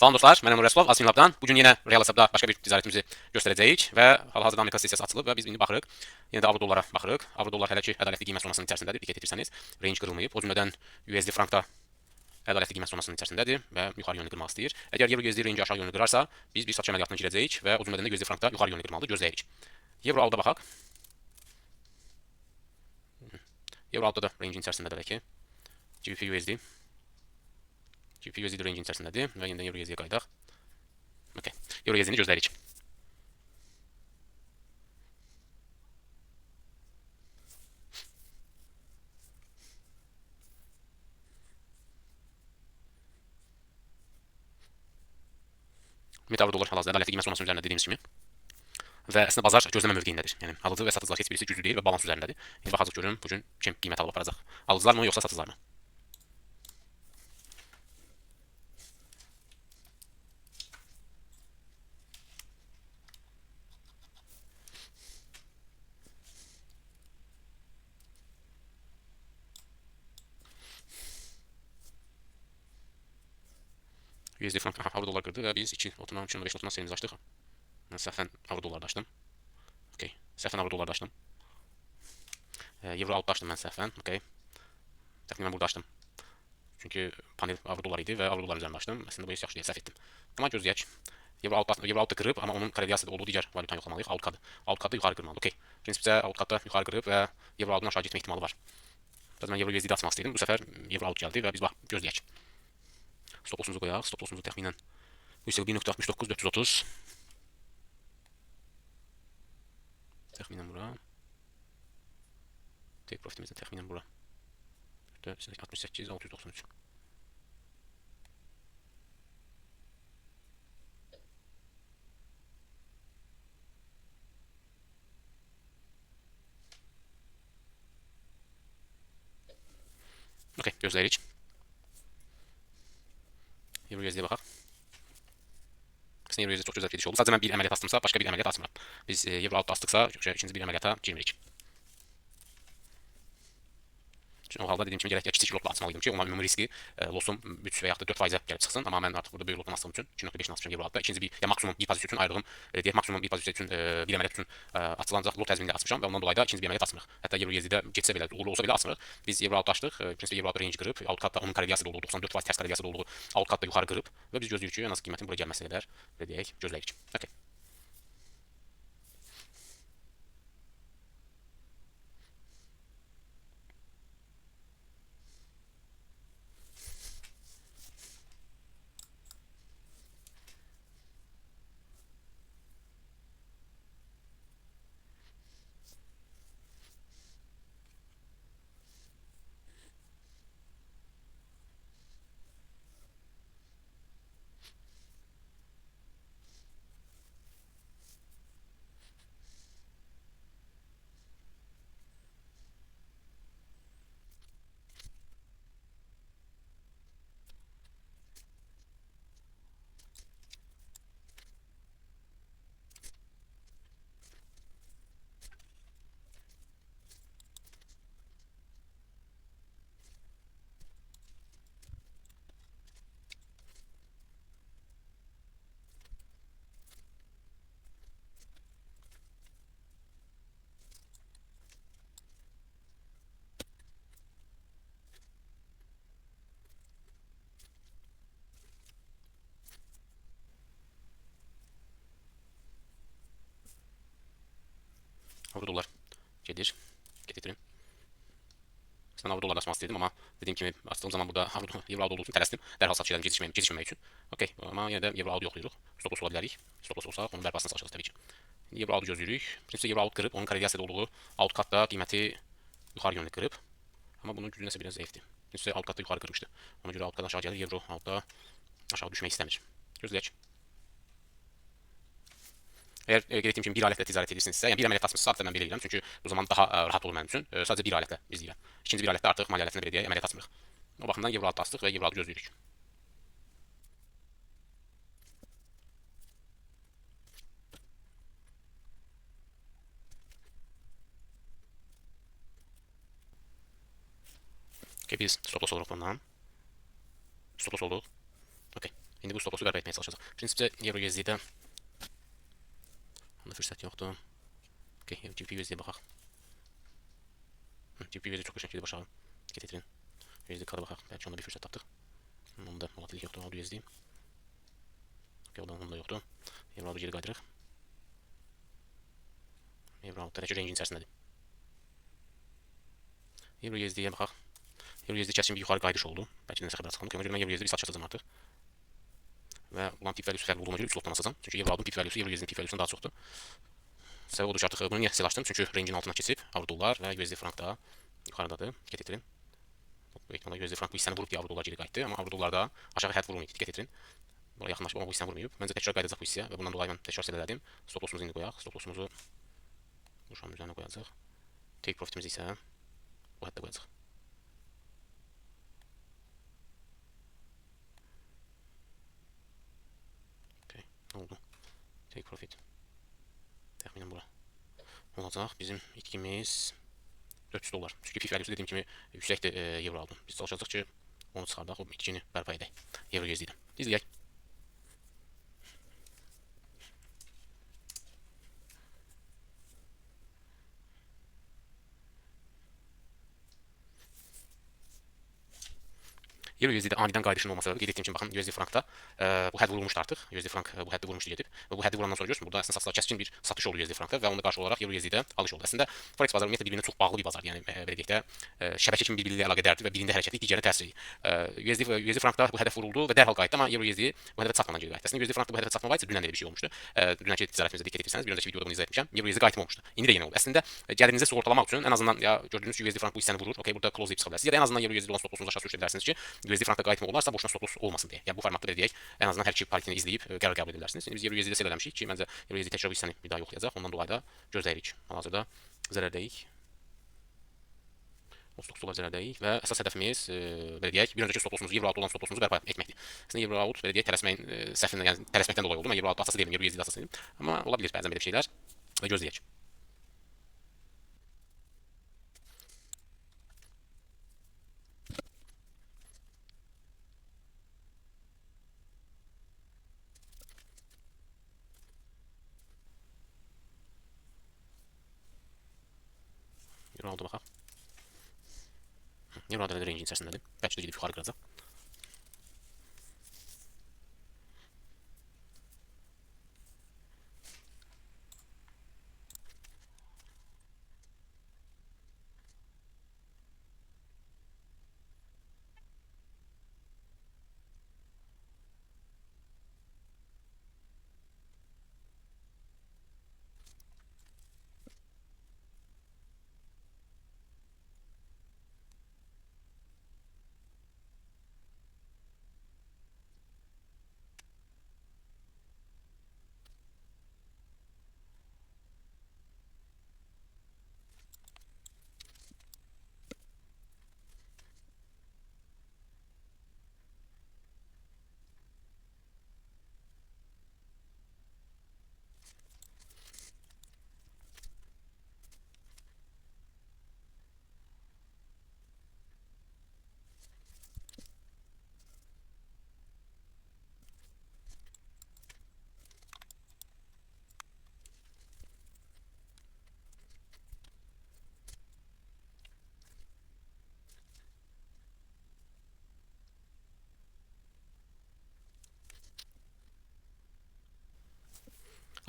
Salam dostlar, mən Əmr Rəsulov, Azfinlabdan. Bugün yenə real hesabda başqa bir ticarətimizi göstərəcəyik və hal-hazırda Amerika sessiyası açılıb və biz indi baxırıq. Yenə də avro dollara baxırıq. Avro dollar hələ ki ədalətli qiymət zonasının içərisindədir. Diqqət etirsəniz, range qırılmayıb. O cümlədən USD frankda ədalətli qiymət zonasının içərisindədir və yuxarı yönlü qırmaq istəyir. Əgər euro USD range aşağı yönlü qırarsa, biz bir satış əməliyyatına girəcəyik və o cümlədən də USD frankda yuxarı yönlü qırmalıdır. Gözləyirik. Euro alda baxaq. Euro alda da range içərisindədir bəlkə. GBP USD. GBP USD range içərisindədir və yenidən euro USD-yə qayıdaq. Okay. Euro USD-ni gözləyirik. Avro dollar hal-hazırda ədalətli qiymət zonasının üzərində dediyimiz kimi. Və əslində bazar gözləmə mövqeyindədir. Yəni alıcı və satıcılar heç birisi güclü deyil və balans üzərindədir. İndi baxacağıq görüm bu gün kim qiymət alıb aparacaq. Alıcılar mı yoxsa satıcılar mı? USD frank avro dollar qırdı və biz 2 otunan 2.5 otunan serimizi açdıq. Mən səhvən avro dollarda açdım. Okay. Səhvən avro dollarda açdım. Euro altda açdım mən səhvən. Okay. Təxminən burada açdım. Çünki panel avro dollar idi və avro dollar üzərində açdım. Əslində bu heç yaxşı deyil, səhv etdim. Amma gözləyək. Euro altda qırıb, amma onun korrelyasiyada olduğu digər valyutanı yoxlamalıyıq. Alt kadı yuxarı qırmalı. Okay. Prinsipcə alt kadda yuxarı qırıb və euro altdan aşağı getmə ehtimalı var. Mən euro USD-də açmaq istəyirdim. Bu səfər euro alt gəldi və biz bax gözləyək. Stop lossumuzu qoyaq. Stop lossumuzu təxminən 1.69.430. Təxminən bura. Take profitimiz də təxminən bura. 68.693. Okay, gözləyirik. Euro USD-yə baxaq. Əslində euro USD çox gözəl gediş oldu. Sadəcə mən bir əməliyyat açdımsa, başqa bir əməliyyat açmıram. Biz euro altda açdıqsa, ikinci bir əməliyyata girmirik. O halda dediyim kimi gərək kiçik lotla açmalıydım ki, ona ümumi riski lossum 3 və yaxud da 4%-ə gəlib çıxsın. Amma mən artıq burada böyük lotla açdığım üçün 2.5-ni açmışam euro altda. İkinci bir, ya maksimum bir pozisiya üçün ayrılığım, deyək maksimum bir pozisiya üçün bir əməliyyat üçün açılacaq lot təzminində açmışam və ondan dolayı da ikinci bir əməliyyat açmırıq. Hətta euro USD-də getsə belə, uğurlu olsa belə açmırıq. Biz euro altda açdıq. Prinsipdə euro altda range qırıb, alt kadda onun korrelyasiyada olduğu 94% tərs korrelyasiyada olduğu alt kadda yuxarı qırıb və biz gözləyirik ki, ən az qiymətin bura gəlməsi qədər belə deyək, gözləyirik. Okay. Avro dollar gedir. Getirin. Aslında avro dollar açmaq istəyirdim, amma dediyim kimi açdığım zaman burada euro aldı olduğu üçün tələsdim. Dərhal satış edirəm gecikməmək üçün. Okay, amma yenə də euro aldı yoxlayırıq. Stop loss ola bilərik. Stop loss olsa onun bərpasına çalışırıq təbii ki. İndi euro aldı gözləyirik. Prinsipcə euro aldı qırıb, onun korrelyasiyada olduğu alt kadda qiyməti yuxarı yönlü qırıb. Amma bunun gücü nəsə biraz zəifdir. Prinsipcə alt kadda yuxarı qırmışdı. Ona görə alt kaddan aşağı gəlir, euro altda aşağı düşmək istəmir. Gözləyək. Əgər qeyd etdiyim kimi bir alətlə ticarət edirsinizsə, yəni bir əməliyyat açmısınızsa, adətən mən belə edirəm, çünki bu zaman daha rahat olur mənim üçün. Sadəcə bir alətlə izləyirəm. İkinci bir alətdə artıq maliyyə alətinə belə deyək, əməliyyat açmırıq. O baxımdan euro altda açdıq və euro altı gözləyirik. Okay, biz stop loss oluruq bundan. Stop loss olduq. Okay. İndi İndi bu stop lossu bərpa etməyə çalışacaq. Prinsipcə Euro USD-də onda fürsət yoxdur. Okay, GBP USD-yə baxaq. GBP USD çox qəşəng gedir aşağı. Diqqət etirin. USD kada baxaq. Bəlkə onda bir fürsət tapdıq. Onda volatililik yoxdur, AUD USD. Okay, onda yoxdur. Euro geri qaydırıq. Euro tərəki rengin içərisindədir. Euro USD-yə baxaq. Euro USD kəskin bir yuxarı qayıdış oldu. Bəlkə nəsə xəbər çıxandı. Ona görə mən Euro USD bir satış açacağam artıq. Və olan pip value'su fərqli olduğuna görə 3 lotdan asacağam. Çünki Euro AUD-un pip value'su Euro USD-nin pip value'sundan daha çoxdur. Səbəb odur ki, artıq bunu niyə sel açdım? Çünki rengin altına keçib avro dollar və USD frank da yuxarıdadır. Diqqət etirin. Bu ehtimalla USD frank bu hissəni vurub deyə avro dollar geri qayıtdı, amma avro dollarda aşağı hədd vurmayıb. Diqqət etirin. Buraya yaxınlaşıb amma bu hissəni vurmayıb. Məncə təkrar qayıdacaq bu hissə və bundan dolayı mən təkrar sel elədim. Stop lossumuzu indi qoyaq. Stop lossumuzu bu şam üzərinə qoyacaq. Take profitimizi isə bu həddə qoyacaq. Okay, nə oldu? Take profit. Təxminən bura olacaq. Bizim itkimiz 400 dollar. Çünki pif value'su dediyim kimi yüksəkdir Euro AUD-un. Biz çalışacağıq ki, onu çıxardaq, o itkini bərpa edək. Euro USD-dən. İzləyək. Euro USD-də anidən qayıdışın olması səbəbi qeyd etdiyim kimi baxın USD frankda bu hədd vurulmuşdu artıq. USD frank bu həddi vurmuşdu gedib və bu həddi vurandan sonra görürsünüz burada əslində satıcılar kəskin bir satış oldu USD frankda və onda qarşı olaraq Euro USD-də alış oldu. Əslində forex bazarı ümumiyyətlə bir-birinə çox bağlı bir bazardır. Yəni belə deyək də şəbəkə kimi bir-biri ilə əlaqədardır və birində hərəkətli digərinə təsir edir. USD frankda bu hədəf vuruldu və dərhal qayıtdı, amma Euro USD bu hədəfə çatmadan geri qayıtdı. Əslində USD frankda bu hədəfə çatmamaq üçün dünən də bir şey olmuşdu. Dünənki ticarətimizdə diqqət etsəniz, bir öncəki videoda bunu izah etmişəm. Euro USD qayıtmamışdı. İndi də yenə oldu. Əslində gəlirinizi sığortalamaq üçün ən azından ya gördüyünüz kimi USD frank bu hissəni vurur. Okay, burada close deyib çıxa bilərsiniz. Ya da ən azından Euro USD olan stop lossunuzu aşağı düşürə bilərsiniz ki, USD frankda qayıtma olarsa boşuna stop loss olmasın deyə. Yəni bu formatda belə deyək, ən azından hər iki paritini izləyib qərar qəbul edə bilərsiniz. Biz Euro USD-də sel eləmişik ki, məncə Euro USD təkrar bu hissəni bir daha yoxlayacaq. Ondan dolayı da gözləyirik. Hal-hazırda zərərdəyik. 39 dollar zərərdəyik və əsas hədəfimiz belə deyək, bir öncəki stop lossumuzu Euro AUD olan stop lossumuzu bərpa etməkdir. Əslində Euro AUD belə deyək, tələsməyin səhvindən, yəni tələsməkdən dolayı oldu. Mən Euro AUD asası deyiləm, Euro USD asası deyiləm. Amma ola bilər bəzən belə şeylər və gözləyək. Euro AUD-a baxaq. Euro AUD da rengin içərisindədir. Bəlkə də gedib yuxarı qıracaq.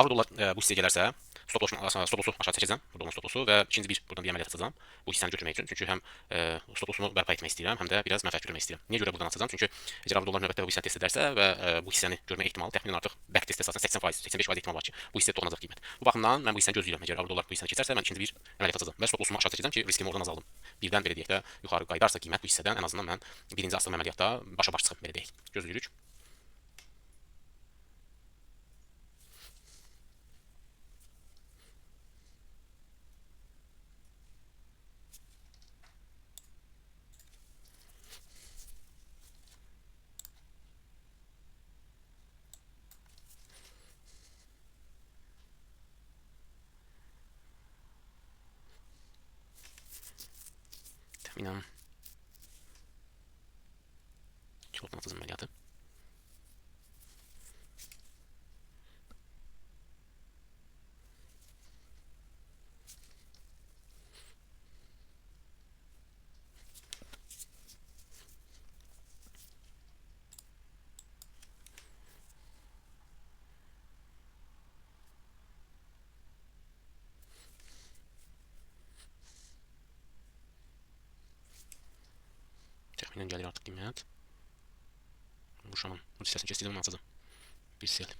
Avro dollar bu hissəyə gələrsə, stop lossu aşağı çəkəcəm. Burada olan stop lossu və ikinci bir buradan bir əməliyyat açacağam. Bu hissəni götürmək üçün. Çünki həm stop lossumu bərpa etmək istəyirəm, həm də biraz mənfəət görmək istəyirəm. Niyə görə buradan açacağam? Çünki əgər avro dollar növbətdə bu hissəni test edərsə və bu hissəni görmə ehtimalı təxminən artıq back test əsasında 80%, 85% ehtimal var ki, bu hissə toxunacaq qiymət. Bu baxımdan mən bu hissəni gözləyirəm. Əgər avro dollar bu hissəni keçərsə, mən ikinci bir əməliyyat açacağam və stop lossumu aşağı çəkəcəm ki, riskimi oradan azaldım. Birdən belə deyək də yuxarı qayıdarsa qiymət bu hissədən ən azından mən birinci asılım əməliyyatda başa-baş çıxıb belə deyək. Gözləyirik. Təxminən 2 lotdan atacağım əməliyyatı. Təxminən gəlir artıq qiymət. Bu şamın bu hissəsini keçdirdim, açacağım. Bir sel.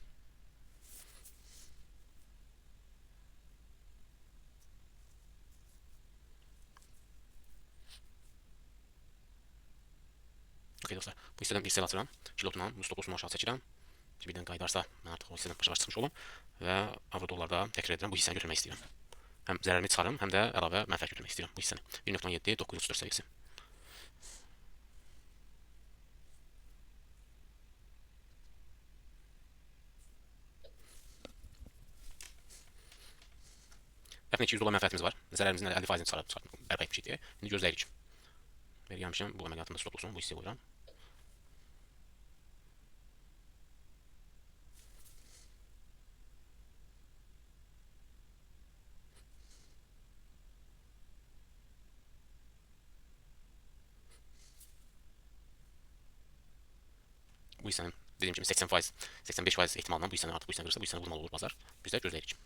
Okey dostlar, bu hissədən bir sel atıram. Kilotla bu stop loss'umu aşağı çəkirəm. Ki birdən qaydarsa mən artıq o hissədən başa-baş çıxmış olum və avro dollarda təkrar edirəm, bu hissəni götürmək istəyirəm. Həm zərərimi çıxarım, həm də əlavə mənfəət götürmək istəyirəm bu hissəni. 1.7 934 səviyyəsi. Təxminən 200 dollar mənfəətimiz var. Zərərimizin 50%-ni çıxarıb bərpa etmişik deyə. İndi gözləyirik. Bəli, gəlmişəm bu əməliyyatımda stop loss'umu bu hissəyə qoyuram. Bu hissənin dediyim kimi 80%, 85% ehtimalla bu hissəni artıq bu hissəni qırırsa bu hissəni vurmalı olur bazar. Biz də gözləyirik.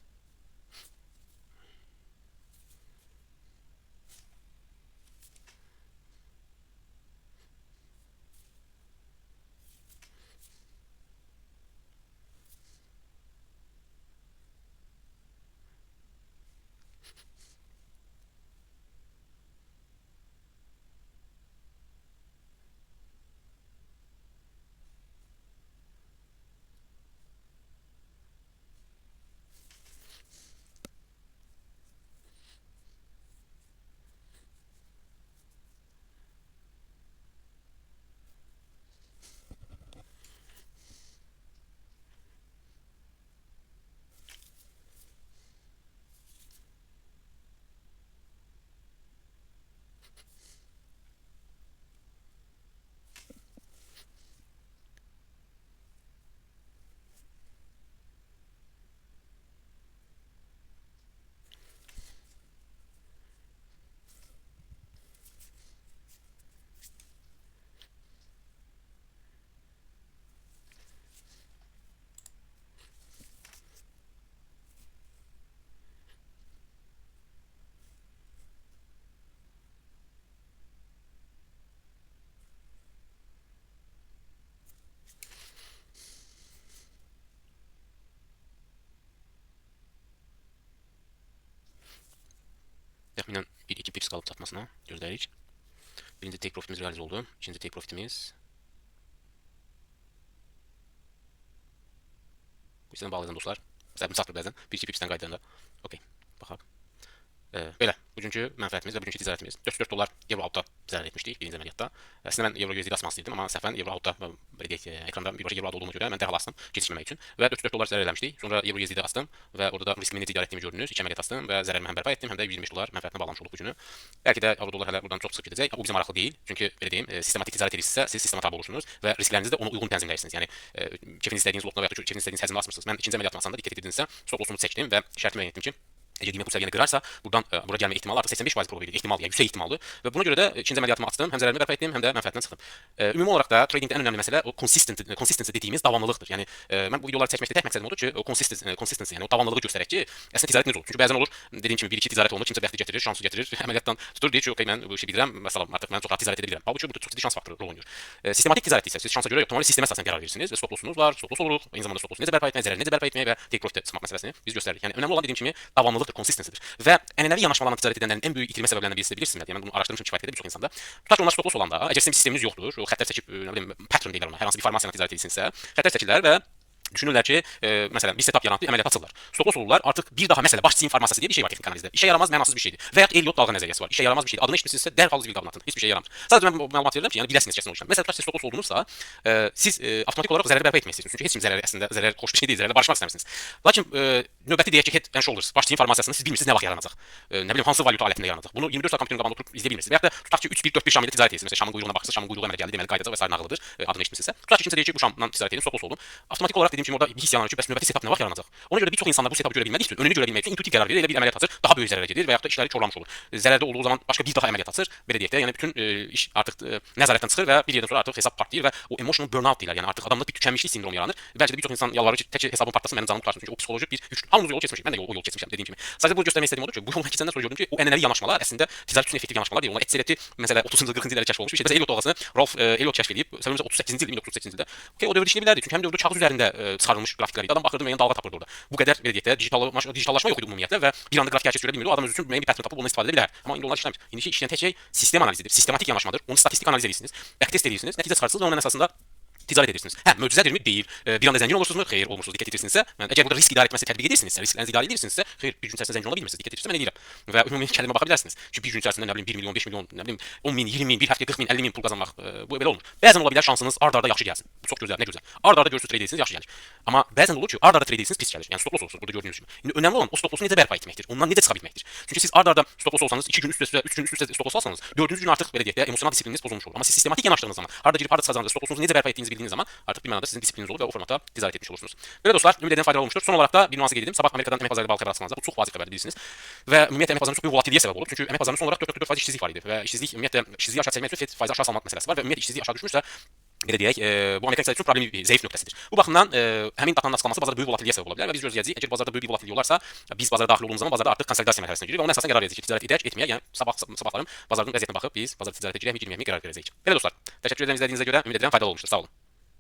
Təxminən 1-2 pips qalıb çatmasına gözləyirik. Birinci take profitimiz realize oldu. İkinci take profitimiz bu hissədən bağlayacağım dostlar. Səbəbini çatdırır bəzən. 1-2 pipsdən qaydanda. Okey, baxaq. Belə, bugünkü mənfəətimiz və bugünkü ticarətimiz 404 dollar euro alta zərər etmişdik birinci əməliyyatda. Əslində mən euro USD asmaq istəyirdim, amma səhvən euro alta belə deyək, ekranda birbaşa euro alta olduğuna görə mən dərhal astım gecikməmək üçün və 404 dollar zərər eləmişdik. Sonra euro USD astım və orada da riskimi necə idarə etdiyimi gördünüz. 2 əməliyyat astım və zərərimi həm bərpa etdim, həm də 125 dollar mənfəətinə bağlamış olduq bu günü. Bəlkə də euro dollar hələ buradan çox çıxıb gedəcək. Bu bizə maraqlı deyil. Çünki belə deyim, sistematik ticarət edirsinizsə, siz sistema tabe olursunuz və risklərinizi də ona uyğun tənzimləyirsiniz. Yəni kefiniz istədiyiniz lotla və ya da kefiniz istədiyiniz həcmdə asmırsınız. Mən ikinci əməliyyatımı asanda diqqət etdinizsə, stop lossumu çəkdim və şərti müəyyən etdim ki, əgər qiymət bu səviyyəni qırarsa, buradan bura gəlmə ehtimalı artıq 85% probability ehtimal, yəni yüksək ehtimaldır və buna görə də ikinci əməliyyatımı açdım, həm zərərimi bərpa etdim, həm də mənfəətindən çıxdım. Ümumi olaraq da tradingdə ən önəmli məsələ o consistency dediyimiz davamlılıqdır. Yəni mən bu videoları çəkməkdə tək məqsədim odur ki, o consistency, yəni o davamlılığı göstərək ki, əslində ticarət necə olur? Çünki bəzən olur, dediyim kimi 1-2 ticarət olunur, kimsə bəxti gətirir, şansı gətirir, əməliyyatdan tutur, deyir ki, okey, mən bu işi bilirəm, məsələn, artıq mən çox rahat ticarət edə bilirəm. Halbuki burada çox ciddi şans faktoru rol oynayır. Sistematik ticarət isə siz şansa görə yox, tamamilə sistemə əsasən qərar verirsiniz və stop lossunuz var, stop loss oluruq, eyni zamanda stop lossu necə bərpa etmək, zərəri necə bərpa etmək və take profit çıxmaq məsələsini biz göstəririk. Yəni önəmli olan dediyim kimi davamlılıqdır, consistencydir. Və ənənəvi yanaşmalarla ticarət edənlərin ən böyük itirmə səbəblərindən birisi bilirsiniz, yəni mən bunu araşdırmışam kifayət qədər bir çox insanda. Tutaq ki, onlar stop loss olanda, əgər sizin sisteminiz yoxdur, o xəttər çəkib, nə bilim, pattern deyirlər ona, hər hansı bir formasiyanla ticarət edirsinizsə, xəttər çəkirlər və düşünürlər ki, məsələn, bir setup yarandı, əməliyyat açırlar. Stop loss olurlar. Artıq bir daha məsələ başçı informasyası deyə bir şey var texnik analizdə. İşə yaramaz, mənasız bir şeydir. Və ya Elliot dalğa nəzəriyyəsi var. İşə yaramaz bir şeydir. Adını eşitmisinizsə dərhal zibil qabına atın. Heç bir şey yaramır. Sadəcə mən məlumat verirəm ki, yəni biləsiniz kəsin o işdən. Məsələn, stop loss olunursa, siz avtomatik olaraq zərəri bərpa etmək istəyirsiniz. Çünki heç kim zərəri əslində zərər xoş bir şey deyil, zərərlə barışmaq istəmirsiniz. Lakin növbəti deyək ki, head and shoulders başçı informasyasını siz bilmirsiniz nə vaxt yaranacaq. Nə bilim hansı valyuta alətində yaranacaq. Bunu 24 saat kompüterin qabağında oturub izləyə bilmirsiniz. Və ya da tutaq ki, 3-1-4-1 şam ilə ticarət edirsiniz. Məsələn, şamın quyruğuna baxırsınız, şamın quyruğu əmələ gəldi, deməli qayıdacaq və sair nağılıdır. Adını eşitmisinizsə. Tutaq ki, kimsə deyir ki, bu şamdan ticarət edin, stop loss oldum. Avtomatik olaraq dediyim kimi orada bir hiss yaranır ki, bəs növbəti setap nə vaxt yaranacaq? Ona görə bir çox insanlar bu setapı görə bilmədiyi üçün önünü görə bilmək üçün intuitiv qərar verir, elə bir əməliyyat açır, daha böyük zərərə gedir və yaxud da işləri korlamış olur. Zərərdə olduğu zaman başqa bir daha əməliyyat açır, belə deyək də, yəni bütün iş artıq nəzarətdən çıxır və bir yerdən sonra artıq hesab partlayır və o emotional burnout deyirlər. Yəni artıq adamda bir tükənmişlik sindromu yaranır. Bəlkə də bir çox insan yalvarır ki, tək hesabım partlasın, mənim canım qurtarsın. Çünki o psixoloji bir yük. Hamımız o yolu keçmişik. Mən də o yolu keçmişəm dediyim kimi. Sadəcə bunu göstərmək istədiyim odur ki, bu yolu keçəndən sonra gördüm ki, o ənənəvi yanaşmalar əslində ticarət üçün effektiv yanaşmalar deyil. Onlar ekseriyeti məsələ 30-cu 40-cı illərdə kəşf olunmuş bir şey. Bəs Eliot dalğasını Ralph Eliot kəşf edib, sanırım 38-ci ildə, 1938-ci ildə. Okay, o dövrdə işləyə bilərdi. Çünki həm dövrdə kağız üzərində çıxarılmış qrafiklər idi. Adam baxırdı müəyyən dalğa tapırdı orada. Bu qədər belə deyək də digitallaşma yox idi ümumiyyətlə və bir anda qrafiki hər kəs görə bilmirdi. O adam özü üçün müəyyən bir pattern tapıb ondan istifadə edə bilər. Amma indi onlar işləmir. İndiki işləyən tək şey sistem analizidir, sistematik yanaşmadır. Onu statistik analiz edirsiniz, backtest edirsiniz, nəticə çıxarırsınız və onun əsasında ticarət edirsiniz. Hə, möcüzədirmi? Deyil. Bir anda zəngin olursunuzmu? Xeyr, olmursunuz. Diqqət edirsinizsə, yəni əgər burada risk idarə etməsi tətbiq edirsinizsə, risklərinizi idarə edirsinizsə, xeyr, bir gün içərisində zəngin ola bilmirsiniz. Diqqət edirsinizsə mən edirəm. Və ümumi kəlmə baxa bilərsiniz. Çünki bir gün içərisində nə bilim 1 milyon, 5 milyon, nə bilim 10 min, 20 min, bir həftəyə 40 min, 50 min pul qazanmaq bu belə olmur. Bəzən ola bilər şansınız ard-arda yaxşı gəlsin. Bu çox gözəl, nə gözəl. Ard-arda görürsüz trade edirsiniz, yaxşı gəlir. Amma bəzən olur ki, ard-arda trade edirsiniz, pis gəlir. Yəni stop loss olursunuz burada gördüyünüz kimi. İndi önəmli olan o stop lossu necə bərpa etməkdir. Ondan necə çıxa bilməkdir. Çünki siz ard-arda stop loss olsanız, 2 gün üst-üstə, 3 gün üst-üstə stop loss alsanız, 4-cü gün artıq belə deyək də emosional disiplininiz pozulmuş olur. Amma siz sistematik yanaşdığınız zaman, harda girib harda çıxacağınızı, stop lossunuzu necə bərpa etdiyinizi bildiyiniz zaman artıq bir mənada sizin disiplininiz olur və o formata ticarət etmiş olursunuz. Belə dostlar, ümid edirəm faydalı olmuşdur. Son olaraq da bir nüansı qeyd edim. Sabah Amerikadan əmək bazarı xəbər açıqlanacaq. Bu çox vacib xəbərdir bilirsiniz. Və ümumiyyətlə əmək bazarının çox böyük volatilliyə səbəb olur. Çünki əmək bazarında son olaraq 4.4% işsizlik var idi və işsizlik ümumiyyətlə işsizliyi aşağı çəkmək üçün Fed faizi aşağı salmaq məsələsi var və ümumiyyətlə işsizlik aşağı düşmüşsə belə deyək, bu Amerika iqtisadiyyatı üçün problemi bir zəif nöqtəsidir. Bu baxımdan həmin datanın açıqlanması bazarda böyük volatilliyə səbəb ola bilər və biz gözləyəcəyik. Əgər bazarda böyük bir volatillik olarsa, biz bazara daxil olduğumuz zaman bazarda artıq konsolidasiya mərhələsinə giririk və onun əsasında qərar verəcəyik ki, ticarət edək, etməyə, yəni sabahlarım bazarın vəziyyətinə baxıb biz bazarda ticarət edəcəkmi, girməyəcəkmi qərar verəcəyik. Belə dostlar, təşəkkür edirəm izlədiyinizə görə. Ümid edirəm faydalı olmuşdur. Sağ olun.